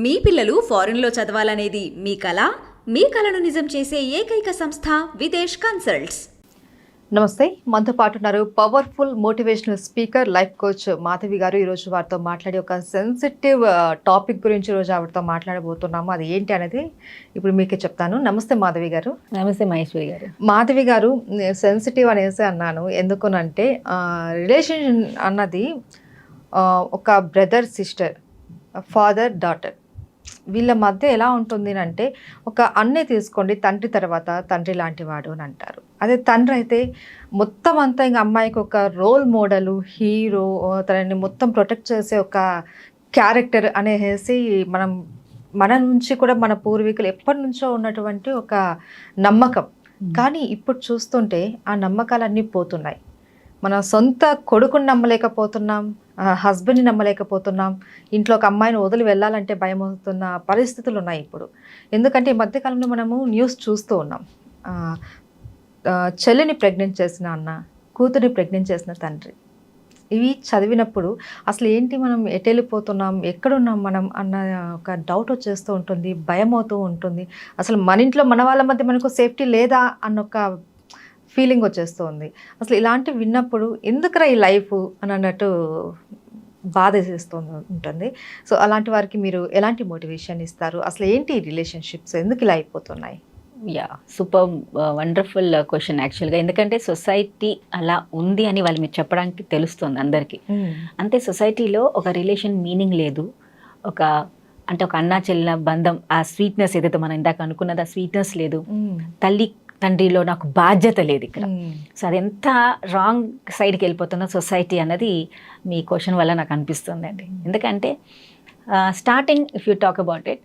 మీ పిల్లలు ఫారెన్లో చదవాలనేది మీ కల? మీ కలను నిజం చేసే ఏకైక సంస్థ విదేశ్ కన్సల్ట్స్. నమస్తే, మనతో పాటు ఉన్నారు powerful motivational speaker life coach Madhavi గారు. ఈరోజు వారితో మాట్లాడి ఒక సెన్సిటివ్ టాపిక్ గురించి ఈరోజు ఆవిడతో మాట్లాడబోతున్నాము. అది ఏంటి అనేది ఇప్పుడు మీకే చెప్తాను. నమస్తే మాధవి గారు. నమస్తే మహేశ్వరి గారు. మాధవి గారు, సెన్సిటివ్ అనేసి అన్నాను ఎందుకునంటే రిలేషన్ అన్నది ఒక బ్రదర్ సిస్టర్, ఫాదర్ డాటర్, వీళ్ళ మధ్య ఎలా ఉంటుంది అంటే ఒక అన్నే తీసుకోండి, తండ్రి తర్వాత తండ్రి లాంటి వాడు అని అంటారు. అదే తండ్రి అయితే మొత్తం అంతా ఇంకా అమ్మాయికి ఒక రోల్ మోడలు, హీరో, తనని మొత్తం ప్రొటెక్ట్ చేసే ఒక క్యారెక్టర్ అనేసి మన నుంచి కూడా మన పూర్వీకులు ఎప్పటి నుంచో ఉన్నటువంటి ఒక నమ్మకం. కానీ ఇప్పుడు చూస్తుంటే ఆ నమ్మకాలన్నీ పోతున్నాయి. మన సొంత కొడుకుని నమ్మలేకపోతున్నాం, హస్బెండ్ని నమ్మలేకపోతున్నాం, ఇంట్లో ఒక అమ్మాయిని వదిలి వెళ్ళాలంటే భయం అవుతున్న పరిస్థితులు ఉన్నాయి ఇప్పుడు. ఎందుకంటే ఈ మధ్యకాలంలో మనము న్యూస్ చూస్తూ ఉన్నాం. చెల్లిని ప్రెగ్నెంట్ చేసిన అన్న, కూతురిని ప్రెగ్నెంట్ చేసిన తండ్రి. ఇవి చదివినప్పుడు అసలు ఏంటి, మనం ఎటు వెళ్ళిపోతున్నాం, ఎక్కడున్నాం మనం అన్న ఒక డౌట్ వచ్చేస్తూ ఉంటుంది, భయం అవుతూ ఉంటుంది. అసలు మన ఇంట్లో మన వాళ్ళ మధ్య మనకు సేఫ్టీ లేదా అన్న ఒక ఫీలింగ్ వచ్చేస్తుంది. అసలు ఇలాంటివి విన్నప్పుడు ఎందుకురా ఈ లైఫ్ అని అన్నట్టు బాధ వేసేస్తూ ఉంటుంది. సో అలాంటి వారికి మీరు ఎలాంటి మోటివేషన్ ఇస్తారు? అసలు ఏంటి రిలేషన్షిప్స్ ఎందుకు ఇలా అయిపోతున్నాయి? యా, సూపర్ వండర్ఫుల్ క్వశ్చన్ యాక్చువల్గా. ఎందుకంటే సొసైటీ అలా ఉంది అని వాళ్ళు మీరు చెప్పడానికి తెలుస్తుంది అందరికీ. అంతే, సొసైటీలో ఒక రిలేషన్ మీనింగ్ లేదు. ఒక అన్నా చెల్లిన బంధం, ఆ స్వీట్నెస్ ఏదైతే మనం ఇందాక అనుకున్నది, ఆ స్వీట్నెస్ లేదు. తల్లి తండ్రిలో నాకు బాధ్యత లేదు ఇక్కడ. సో అది ఎంత రాంగ్ సైడ్కి వెళ్ళిపోతుందో సొసైటీ అన్నది మీ క్వశ్చన్ వల్ల నాకు అనిపిస్తుంది అండి. ఎందుకంటే starting if you talk about it,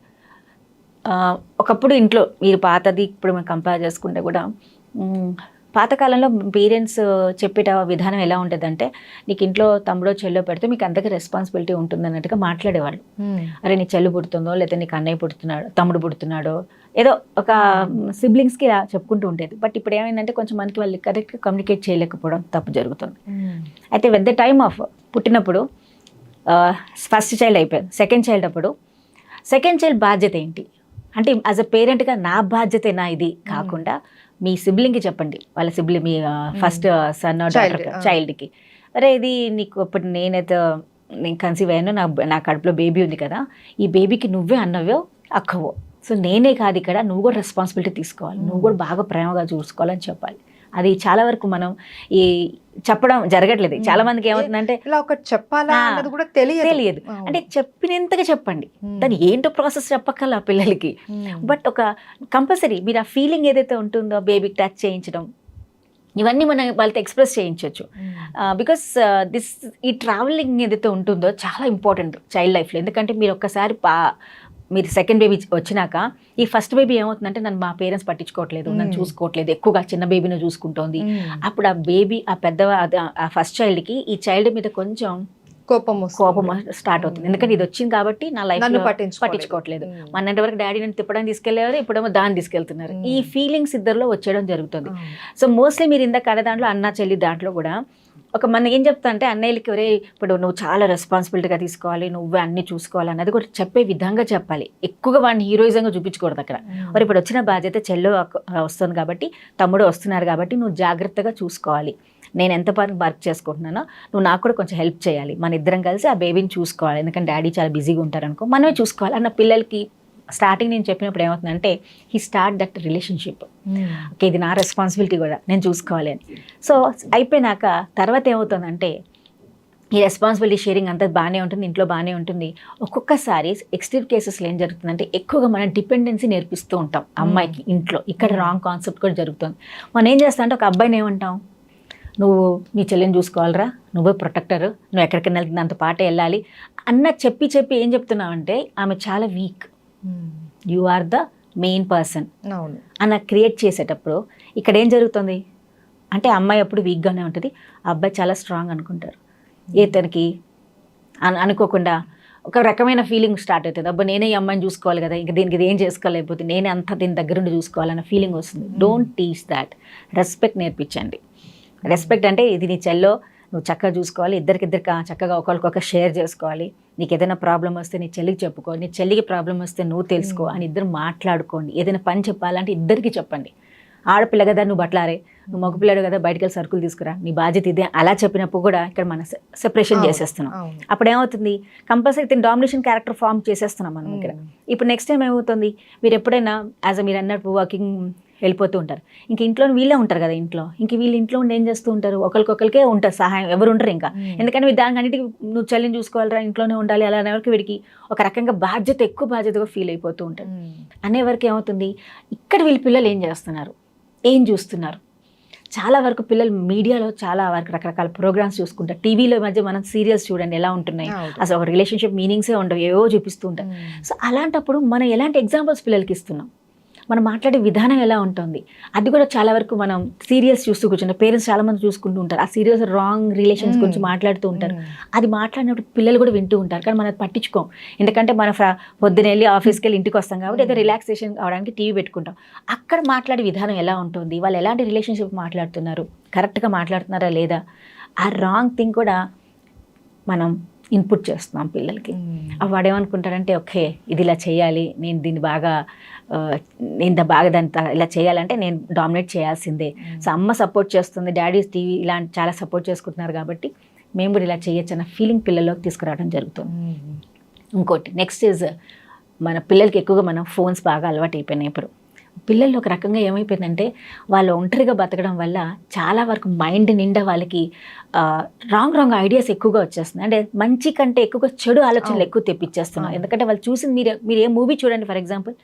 ఒకప్పుడు ఇంట్లో మీరు పాతది ఇప్పుడు మనం కంపేర్ చేసుకుంటే కూడా పాతకాలంలో పేరెంట్స్ చెప్పేట విధానం ఎలా ఉంటుందంటే, నీకు ఇంట్లో తమ్ముడో చెల్లో పెడితే మీకు అంతగా రెస్పాన్సిబిలిటీ ఉంటుంది అన్నట్టుగా మాట్లాడేవాళ్ళు. అరే నీ చెల్లు పుడుతుందో, లేకపోతే నీకు అన్నయ్య పుడుతున్నాడో, తమ్ముడు పుడుతున్నాడో, ఏదో ఒక సిబ్లింగ్స్కి చెప్పుకుంటూ ఉండేది. బట్ ఇప్పుడు ఏమైందంటే కొంచెం మనకి వాళ్ళు కరెక్ట్గా కమ్యూనికేట్ చేయలేకపోవడం తప్పు జరుగుతుంది. అయితే విత్ ద టైమ్ ఆఫ్ పుట్టినప్పుడు ఫస్ట్ చైల్డ్ అయిపోయింది, సెకండ్ చైల్డ్ అప్పుడు సెకండ్ చైల్డ్ బాధ్యత ఏంటి అంటే, యాజ్ అ పేరెంట్గా నా బాధ్యతేనా ఇది కాకుండా మీ సిబ్లింగ్కి చెప్పండి, వాళ్ళ సిబ్లింగ్ మీ ఫస్ట్ సన్ డాటర్ చైల్డ్కి, అరే ఇది నీకు ఇప్పుడు నేను కన్సీవ్ అయ్యాను, నా కడుపులో బేబీ ఉంది కదా, ఈ బేబీకి నువ్వే అన్నవో అక్కవో, సో నేనే కాదు ఇక్కడ, నువ్వు కూడా రెస్పాన్సిబిలిటీ తీసుకోవాలి, నువ్వు కూడా బాగా ప్రేమగా చూసుకోవాలని చెప్పాలి. అది చాలా వరకు మనం ఈ చెప్పడం జరగట్లేదు. చాలా మందికి ఏమవుతుందంటే ఇలా ఒకటి చెప్పాలా అన్నది కూడా తెలియదు. అంటే చెప్పినంతగా చెప్పండి, దాన్ని ఏంటో ప్రాసెస్ చెప్పక్కల పిల్లలకి. బట్ ఒక కంపల్సరీ మీరు ఆ ఫీలింగ్ ఏదైతే ఉంటుందో, బేబీకి టచ్ చేయించడం, ఇవన్నీ మనం వాళ్ళతో ఎక్స్ప్రెస్ చేయించవచ్చు. బికాస్ ఈ ట్రావెలింగ్ ఏదైతే ఉంటుందో చాలా ఇంపార్టెంట్ చైల్డ్ లైఫ్లో. ఎందుకంటే మీరు ఒక్కసారి మీరు సెకండ్ బేబీ వచ్చినాక, ఈ ఫస్ట్ బేబీ ఏమవుతుందంటే నన్ను మా పేరెంట్స్ పట్టించుకోవట్లేదు, నన్ను చూసుకోవట్లేదు, ఎక్కువగా చిన్న బేబీని చూసుకుంటోంది. అప్పుడు ఆ బేబీ, ఆ ఆ ఫస్ట్ చైల్డ్కి ఈ చైల్డ్ మీద కొంచెం కోపం స్టార్ట్ అవుతుంది. ఎందుకంటే ఇది వచ్చింది కాబట్టి నా లైఫ్ పట్టించుకోవట్లేదు. మొన్నటి వరకు డాడీ నన్ను తిప్పడానికి తీసుకెళ్లేవారు, ఇప్పుడేమో దాన్ని తీసుకెళ్తున్నారు. ఈ ఫీలింగ్స్ ఇద్దరిలో వచ్చేయడం జరుగుతుంది. సో మోస్ట్లీ మీరు ఇందాక అనే దాంట్లో అన్న చెల్లి దాంట్లో కూడా మన ఏం చెప్తా అంటే, అన్నయ్యలకి ఒరే ఇప్పుడు నువ్వు చాలా రెస్పాన్సిబిలిటీగా తీసుకోవాలి, నువ్వే అన్ని చూసుకోవాలి అన్నది కూడా చెప్పే విధంగా చెప్పాలి. ఎక్కువగా వాడిని హీరోయిజంగా చూపించకూడదు అక్కడ. మరి ఇప్పుడు వచ్చిన బాధ్యత చెల్లు వస్తుంది కాబట్టి, తమ్ముడు వస్తున్నారు కాబట్టి నువ్వు జాగ్రత్తగా చూసుకోవాలి, నేను ఎంత వర్క్ చేసుకుంటున్నానో నువ్వు నాకు కూడా కొంచెం హెల్ప్ చేయాలి, మన ఇద్దరం కలిసి ఆ బేబీని చూసుకోవాలి, ఎందుకంటే డాడీ చాలా బిజీగా ఉంటారనుకో, మనమే చూసుకోవాలి అన్న పిల్లలకి స్టార్టింగ్ నేను చెప్పినప్పుడు ఏమవుతుందంటే, he start that relationship. Okay, ఇది నా రెస్పాన్సిబిలిటీ కూడా, నేను చూసుకోవాలి అని. సో అయిపోయినాక తర్వాత ఏమవుతుందంటే, ఈ రెస్పాన్సిబిలిటీ షేరింగ్ అంతా బాగానే ఉంటుంది, ఇంట్లో బాగానే ఉంటుంది. ఒక్కొక్కసారి ఎక్స్ట్రీమ్ కేసెస్లో ఏం జరుగుతుందంటే, ఎక్కువగా మనం డిపెండెన్సీ నేర్పిస్తూ ఉంటాం అమ్మాయికి ఇంట్లో. ఇక్కడ రాంగ్ కాన్సెప్ట్ కూడా జరుగుతుంది. మనం ఏం చేస్తాం అంటే, ఒక అబ్బాయిని ఏమంటాం, నువ్వు నీ చెల్లిని చూసుకోవాలరా, నువ్వే ప్రొటెక్టర్, నువ్వు ఎక్కడికైనా వెళ్తుంది అంత పాటే వెళ్ళాలి అన్న చెప్పి ఏం చెప్తున్నావు అంటే, ఆమె చాలా weak, you are the main person అన్న క్రియేట్ చేసేటప్పుడు ఇక్కడ ఏం జరుగుతుంది అంటే, అమ్మాయి అప్పుడు వీక్గానే ఉంటుంది, ఆ అబ్బాయి చాలా స్ట్రాంగ్ అనుకుంటారు. తనకి అనుకోకుండా ఒక రకమైన ఫీలింగ్ స్టార్ట్ అవుతుంది, అబ్బా నేనే ఈ అమ్మాయిని చూసుకోవాలి కదా, ఇంకా దీనికి ఇది ఏం చేసుకోలేకపోతే నేనే అంతా దీని దగ్గరుండి చూసుకోవాలన్న ఫీలింగ్ వస్తుంది. Don't teach that. రెస్పెక్ట్ నేర్పించండి. రెస్పెక్ట్ అంటే ఇది నీ చెల్లో, నువ్వు చక్కగా చూసుకోవాలి, ఇద్దరికిద్దరికి చక్కగా ఒకరికొకరు షేర్ చేసుకోవాలి, నీకు ఏదైనా ప్రాబ్లం వస్తే నీ చెల్లికి చెప్పుకో, నీ చెల్లికి ప్రాబ్లం వస్తే నువ్వు తెలుసుకో అని ఇద్దరు మాట్లాడుకోండి. ఏదైనా పని చెప్పాలంటే ఇద్దరికి చెప్పండి. ఆడపిల్ల కదా నువ్వు బట్లారే, నువ్వు మగపిల్లడు కదా బయటకు వెళ్ళి సరుకులు తీసుకురా, నీ బాధ్యత ఇదే అలా చెప్పినప్పుడు కూడా ఇక్కడ మనం సెపరేషన్ చేసేస్తున్నాం. అప్పుడు ఏమవుతుంది, కంపల్సరీ తిని డామినేషన్ క్యారెక్టర్ ఫామ్ చేసేస్తున్నాం మనం ఇక్కడ. ఇప్పుడు నెక్స్ట్ టైం ఏమవుతుంది, మీరు ఎప్పుడైనా మీరు అన్నట్టు వర్కింగ్ వెళ్ళిపోతూ ఉంటారు, ఇంక ఇంట్లో వీళ్ళే ఉంటారు కదా ఇంట్లో, ఇంక వీళ్ళు ఇంట్లో ఉండి ఏం చేస్తూ ఉంటారు, ఒకరికొకరికే ఉంటారు సహాయం, ఎవరు ఉంటారు ఇంకా. ఎందుకంటే దానికి అన్నిటికీ నువ్వు చెల్లిని చూసుకోవాలరా, ఇంట్లోనే ఉండాలి అలా అనేవరకు వీడికి ఒక రకంగా ఎక్కువ బాధ్యతగా ఫీల్ అయిపోతూ ఉంటారు. అనేవరకు ఏమవుతుంది, ఇక్కడ వీళ్ళ పిల్లలు ఏం చేస్తున్నారు, ఏం చూస్తున్నారు. చాలా వరకు పిల్లలు మీడియాలో చాలా వరకు రకరకాల ప్రోగ్రామ్స్ చూసుకుంటారు. టీవీలో మధ్య మనం సీరియల్స్ చూడండి ఎలా ఉంటున్నాయి, అసలు ఒక రిలేషన్షిప్ మీనింగ్సే ఉండవు, ఏవో చూపిస్తూ ఉంటారు. సో అలాంటప్పుడు మనం ఎలాంటి ఎగ్జాంపుల్స్ పిల్లలకి ఇస్తున్నాం, మనం మాట్లాడే విధానం ఎలా ఉంటుంది, అది కూడా చాలా వరకు మనం సీరియల్స్ చూస్తూ కూర్చుంటాం. పేరెంట్స్ చాలా మంది చూసుకుంటూ ఉంటారు, ఆ సీరియల్స్ రాంగ్ రిలేషన్స్ గురించి మాట్లాడుతూ ఉంటారు. అది మాట్లాడినప్పుడు పిల్లలు కూడా వింటూ ఉంటారు, కానీ మనం పట్టించుకోం. ఎందుకంటే మనం పొద్దున వెళ్ళి ఆఫీస్కి వెళ్ళి ఇంటికి వస్తాం కాబట్టి ఏదో రిలాక్సేషన్ అవడానికి టీవీ పెట్టుకుంటాం. అక్కడ మాట్లాడే విధానం ఎలా ఉంటుంది, వాళ్ళు ఎలాంటి రిలేషన్షిప్ మాట్లాడుతున్నారు, కరెక్ట్గా మాట్లాడుతున్నారా లేదా, ఆ రాంగ్ థింగ్ కూడా మనం ఇన్పుట్ చేస్తున్నాం పిల్లలకి. వాడు ఏమనుకుంటాడంటే ఓకే ఇది ఇలా చేయాలి, నేను దీన్ని బాగా దాన్ని ఇలా చేయాలంటే నేను డామినేట్ చేయాల్సిందే. సో అమ్మ సపోర్ట్ చేస్తుంది, డాడీ టీవీ ఇలాంటి చాలా సపోర్ట్ చేసుకుంటున్నారు కాబట్టి మేము కూడా ఇలా చేయొచ్చు అన్న ఫీలింగ్ పిల్లల్లోకి తీసుకురావడం జరుగుతుంది. ఇంకోటి నెక్స్ట్ ఈజ్ మన పిల్లలకి ఎక్కువగా మనం ఫోన్స్ బాగా అలవాటు అయిపోయినాయి. ఇప్పుడు పిల్లల్లో ఒక రకంగా ఏమైపోయిందంటే వాళ్ళు ఒంటరిగా బతకడం వల్ల చాలా వరకు మైండ్ నిండా వాళ్ళకి రాంగ్ ఐడియాస్ ఎక్కువగా వచ్చేస్తున్నాయి. అంటే మంచి కంటే ఎక్కువగా చెడు ఆలోచనలు ఎక్కువ తెప్పించేస్తున్నాం. ఎందుకంటే వాళ్ళు చూసింది మీరు ఏ మూవీ చూడండి, ఫర్ ఎగ్జాంపుల్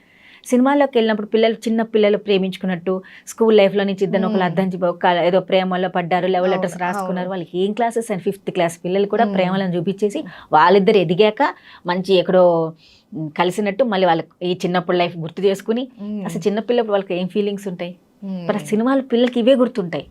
సినిమాల్లోకి వెళ్ళినప్పుడు చిన్న పిల్లలు ప్రేమించుకున్నట్టు స్కూల్ లైఫ్లో నుంచి ఇద్దరు ఒకళ్ళు అర్థం ఏదో ప్రేమలో పడ్డారు, లవ్ లెటర్స్ రాసుకున్నారు. వాళ్ళకి ఏం క్లాసెస్ అండ్ 5th క్లాస్ పిల్లలు కూడా ప్రేమలను చూపించేసి వాళ్ళిద్దరు ఎదిగాక మంచి ఎక్కడో కలిసినట్టు మళ్ళీ వాళ్ళకి ఈ చిన్నప్పుడు లైఫ్ గుర్తు చేసుకుని అసలు చిన్నపిల్లప్పుడు వాళ్ళకి ఏం ఫీలింగ్స్ ఉంటాయి. మరి సినిమాలు పిల్లలకి ఇవే గుర్తుంటాయి.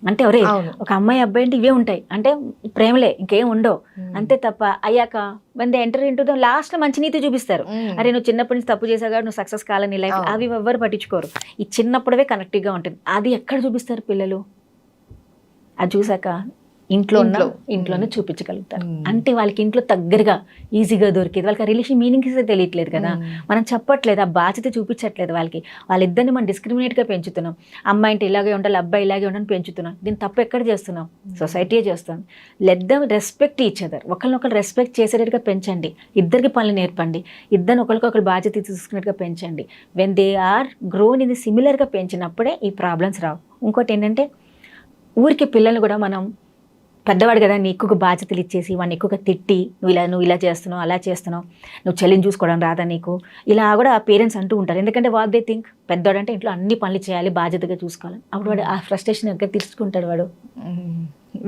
అంటే ఒరే ఒక అమ్మాయి అబ్బాయి అంటే ఇవే ఉంటాయి, అంటే ప్రేమలే ఇంకేం ఉండవు అంతే తప్ప. అయ్యాక when they enter into the లాస్ట్లో మంచి నీతి చూపిస్తారు. అరే నువ్వు చిన్నప్పటి నుంచి తప్పు చేసావు నువ్వు సక్సెస్ కాలని లైఫ్, అవి ఎవ్వరు పట్టించుకోరు. ఈ చిన్నప్పుడే కనెక్టివ్గా ఉంటుంది. అది ఎక్కడ చూపిస్తారు పిల్లలు, అది చూసాక ఇంట్లోనే చూపించగలుగుతారు. అంటే వాళ్ళకి ఇంట్లో దగ్గరగా ఈజీగా దొరికేది, వాళ్ళకి ఆ రిలేషన్ మీనింగ్స్ తెలియట్లేదు కదా, మనం చెప్పట్లేదు, ఆ బాధ్యత చూపించట్లేదు వాళ్ళకి. వాళ్ళిద్దరిని మనం డిస్క్రిమినేట్గా పెంచుతున్నాం. అమ్మాయి అంటే ఇలాగే ఉండాలి, అబ్బాయి ఇలాగే ఉండాలని పెంచుతున్నాం. దీన్ని తప్పు ఎక్కడ చేస్తున్నాం, సొసైటీయే చేస్తాం. Let them respect each other. ఒకరినొకరు రెస్పెక్ట్ చేసేటట్టుగా పెంచండి, ఇద్దరికి పనులు నేర్పండి, ఇద్దరిని ఒకరికొకరు బాధ్యత తీసుకున్నట్టుగా పెంచండి. వెన్ దే ఆర్ గ్రోన్ ఇది సిమిలర్గా పెంచినప్పుడే ఈ ప్రాబ్లమ్స్ రావు. ఇంకోటి ఏంటంటే ఊరికి పిల్లల్ని కూడా మనం పెద్దవాడు కదా నీ ఎక్కువగా బాధ్యతలు ఇచ్చేసి వాడిని ఎక్కువగా తిట్టి నువ్వు ఇలా చేస్తున్నావు అలా చేస్తున్నావు, నువ్వు చెల్లిని చూసుకోవడం రాదా నీకు, ఇలా కూడా పేరెంట్స్ అంటూ ఉంటారు. ఎందుకంటే వాట్ దే థింక్ పెద్దవాడు అంటే ఇంట్లో అన్ని పనులు చేయాలి, బాధ్యతగా చూసుకోవాలి. అప్పుడు వాడు ఆ ఫ్రస్ట్రేషన్ ఎక్కడ తీర్చుకుంటాడు వాడు.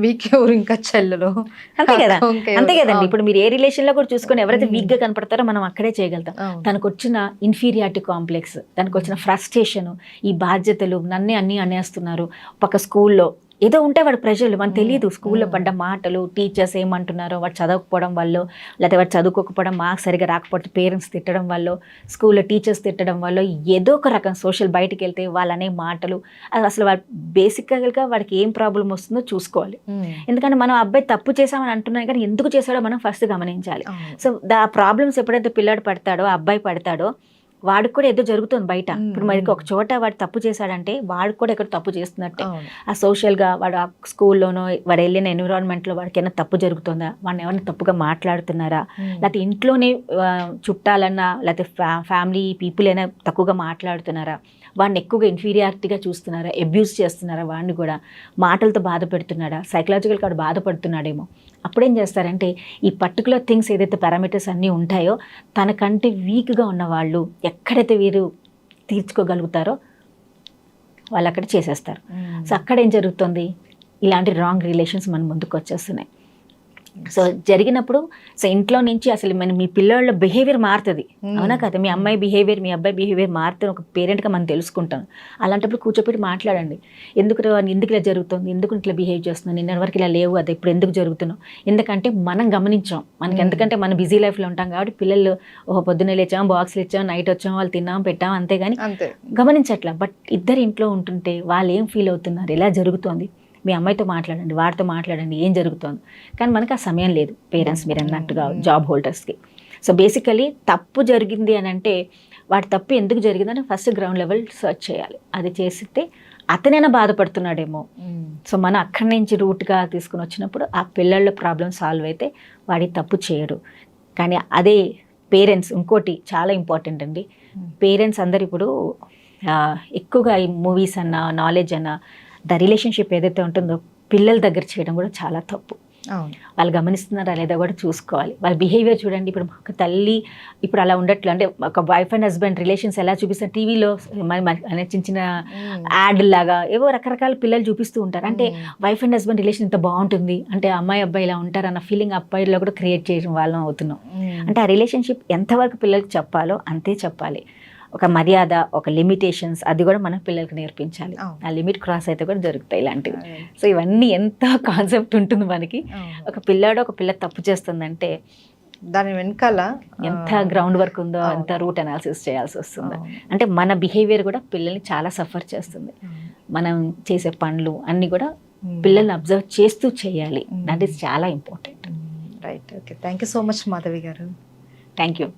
వీకెవరు ఇంకా చెల్లెలు అంతే కదండి. ఇప్పుడు మీరు ఏ రిలేషన్లో కూడా చూసుకొని ఎవరైతే వీక్గా కనపడతారో మనం అక్కడే చేయగలుగుతాం. తనకు వచ్చిన ఇన్ఫీరియారిటీ కాంప్లెక్స్, తనకు వచ్చిన ఫ్రస్ట్రేషన్, ఈ బాధ్యతలు అన్నీ అనేస్తున్నారు. పక్క స్కూల్లో ఏదో ఉంటే వాడు ప్రెషర్లు మనకు తెలియదు, స్కూల్లో పడ్డ మాటలు, టీచర్స్ ఏమంటున్నారో, వాడు చదవకపోవడం వల్ల, లేకపోతే వాడు చదువుకోకపోవడం, మార్క్స్ సరిగా రాకపోతే పేరెంట్స్ తిట్టడం వల్ల, స్కూల్లో టీచర్స్ తిట్టడం వల్ల, ఏదో ఒక రకం సోషల్ బయటికి వెళ్తే వాళ్ళనే మాటలు, అసలు వాడు బేసిక్గా వాడికి ఏం ప్రాబ్లం వస్తుందో చూసుకోవాలి. ఎందుకంటే మనం అబ్బాయి తప్పు చేసామని అంటున్నాం కానీ ఎందుకు చేశాడో మనం ఫస్ట్ గమనించాలి. సో ఆ ప్రాబ్లమ్స్ ఎప్పుడైతే పిల్లాడు పడతాడో, అబ్బాయి పడతాడో, వాడికి కూడా ఏదో జరుగుతుంది బయట. ఇప్పుడు మరి ఒక చోట వాడు తప్పు చేశాడంటే వాడికి కూడా ఎక్కడ తప్పు చేస్తున్నట్టే. ఆ సోషల్గా వాడు ఆ స్కూల్లోనో వాడు వెళ్ళిన ఎన్విరాన్మెంట్లో వాడికి ఏమైనా తప్పు జరుగుతుందా, వాడిని ఎవరైనా తప్పుగా మాట్లాడుతున్నారా, లేకపోతే ఇంట్లోనే చుట్టాలన్నా లేకపోతే ఫ్యామిలీ పీపుల్ అయినా తక్కువగా మాట్లాడుతున్నారా, వాడిని ఎక్కువగా ఇన్ఫీరియారిటీగా చూస్తున్నారా, అబ్యూస్ చేస్తున్నారా, వాడిని కూడా మాటలతో బాధ పెడుతున్నాడా, సైకలాజికల్గా వాడు బాధపడుతున్నాడేమో. అప్పుడేం చేస్తారంటే ఈ పర్టికులర్ థింగ్స్ ఏదైతే పారామీటర్స్ అన్నీ ఉంటాయో తనకంటే వీక్గా ఉన్నవాళ్ళు ఎక్కడైతే వీరు తీర్చుకోగలుగుతారో వాళ్ళు అక్కడ చేసేస్తారు. సో అక్కడ ఏం జరుగుతుంది, ఇలాంటి రాంగ్ రిలేషన్స్ మన ముందుకు వచ్చేస్తున్నాయి. సో జరిగినప్పుడు సో ఇంట్లో నుంచి అసలు మీ పిల్లల బిహేవియర్ మారుతుంది, అవునా కదా, మీ అమ్మాయి బిహేవియర్ మీ అబ్బాయి బిహేవియర్ మారుతుంది ఒక పేరెంట్గా మనం తెలుసుకుంటాం. అలాంటప్పుడు కూర్చోపెట్టి మాట్లాడండి, ఎందుకు ఇలా జరుగుతుంది, ఎందుకు ఇట్లా బిహేవ్ చేస్తున్నావు, నిన్న వరకు ఇలా లేవు, అది ఇప్పుడు ఎందుకు జరుగుతున్నావు. ఎందుకంటే మనం గమనించాం, మనకి ఎందుకంటే మనం బిజీ లైఫ్లో ఉంటాం కాబట్టి పిల్లలు పొద్దున్నే లేచాం, బాక్స్లు ఇచ్చాం, నైట్ వచ్చాం, వాళ్ళు తిన్నాం పెట్టాం అంతేగాని గమనించట్లా. బట్ ఇద్దరు ఇంట్లో ఉంటుంటే వాళ్ళు ఏం ఫీల్ అవుతున్నారు, ఎలా జరుగుతుంది, మీ అమ్మాయితో మాట్లాడండి, వాడితో మాట్లాడండి, ఏం జరుగుతుంది. కానీ మనకు ఆ సమయం లేదు పేరెంట్స్, మీరు అన్నట్టుగా జాబ్ హోల్డర్స్కి. సో బేసికలీ తప్పు జరిగింది అని అంటే వాడి తప్పు ఎందుకు జరిగిందని ఫస్ట్ గ్రౌండ్ లెవెల్ సర్చ్ చేయాలి. అది చేస్తే అతనైనా బాధపడుతున్నాడేమో. సో మనం అక్కడి నుంచి రూట్గా తీసుకుని వచ్చినప్పుడు ఆ పిల్లల ప్రాబ్లం సాల్వ్ అయితే వాడి తప్పు చేయడు. కానీ అదే పేరెంట్స్, ఇంకోటి చాలా ఇంపార్టెంట్ అండి, పేరెంట్స్ అందరు ఇప్పుడు ఎక్కువగా ఈ మూవీస్ అన్న, నాలెడ్జ్ అన్న, ద రిలేషన్షిప్ ఏదైతే ఉంటుందో పిల్లల దగ్గర చేయడం కూడా చాలా తప్పు. వాళ్ళు గమనిస్తున్నారా లేదా కూడా చూసుకోవాలి. వాళ్ళ బిహేవియర్ చూడండి. ఇప్పుడు ఒక తల్లి ఇప్పుడు అలా ఉండట్లు, అంటే ఒక వైఫ్ అండ్ హస్బెండ్ రిలేషన్స్ ఎలా చూపిస్తారు టీవీలో చిన్న చిన్న యాడ్ లాగా ఏవో రకరకాల పిల్లలు చూపిస్తూ ఉంటారు. అంటే వైఫ్ అండ్ హస్బెండ్ రిలేషన్ ఇంత బాగుంటుంది అంటే అమ్మాయి అబ్బాయి ఇలా ఉంటారు అన్న ఫీలింగ్ అబ్బాయిలో కూడా క్రియేట్ చేయడం వాళ్ళం అవుతున్నాం. అంటే ఆ రిలేషన్షిప్ ఎంతవరకు పిల్లలకి చెప్పాలో అంతే చెప్పాలి. ఒక మర్యాద, ఒక లిమిటేషన్స్, అది కూడా మన పిల్లలకి నేర్పించాలి. ఆ లిమిట్ క్రాస్ అయితే కూడా జరుగుతాయి ఇలాంటివి. సో ఇవన్నీ ఎంత కాన్సెప్ట్ ఉంటుంది మనకి. ఒక పిల్ల తప్పు చేస్తుందంటే దాని వెనకాల ఎంత గ్రౌండ్ వర్క్ ఉందో, ఎంత రూట్ అనాలిసిస్ చేయాల్సి వస్తుందో. అంటే మన బిహేవియర్ కూడా పిల్లల్ని చాలా సఫర్ చేస్తుంది. మనం చేసే పనులు అన్నీ కూడా పిల్లల్ని అబ్జర్వ్ చేస్తూ చేయాలి. దట్ ఈస్ చాలా important. Right. Okay, thank you so much Madhavi గారు. Thank you.